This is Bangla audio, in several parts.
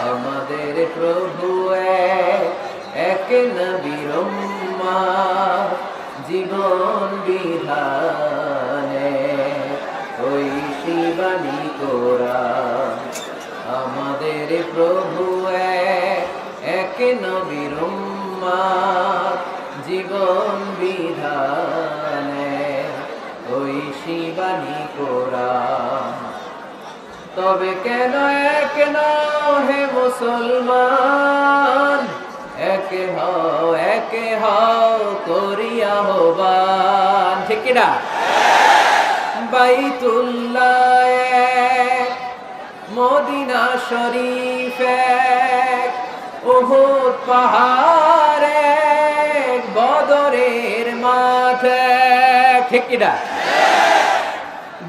আমাদের প্রভু এক নবীর উম্মাহ, জীবন বিধানে ওই শিবানী কোরআন। আমাদের প্রভু এক নবীর উম্মাহ, জীবন বিধানে ওই শিবানী কোরআন। তবে কেন এক নও হে মুসলমান, একে হও করিয়া আহ্বান। ঠিক কিনা? বাইতুল্লাহ এক, মদিনা শরীফ এক, উহুদ পাহাড় এক, বদরের মাঠ এক। ঠিক কিনা?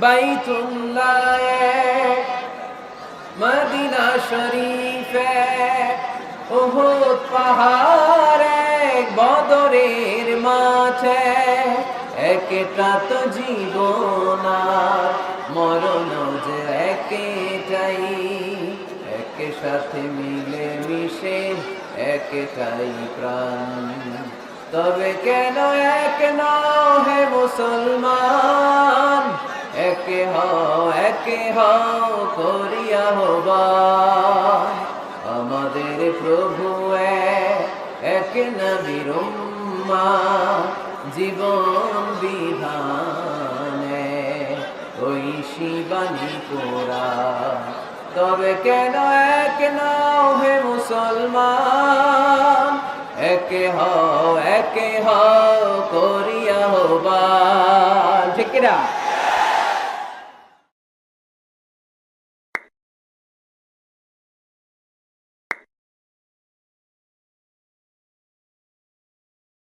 বাইতুল্লাহ এক, মদিনা শরীফ এক, উহুদ পাহাড় এক, বদরের মাঠ এক। একটা তো জীবন আর মরণ যে একটাই, একে সাথে মিলে মিশে একটাই প্রাণ। তবে কেন এক নও হে মুসলমান, একে হও করিয়া আহ্বান। আমাদের প্রভু এক নবীর উম্মাহ, জীবন বিধানে ওই শিবানী কোরআন। তবে কেন এক নও হে মুসলমান, একে হও করিয়া আহ্বান। ঠিক কিনা?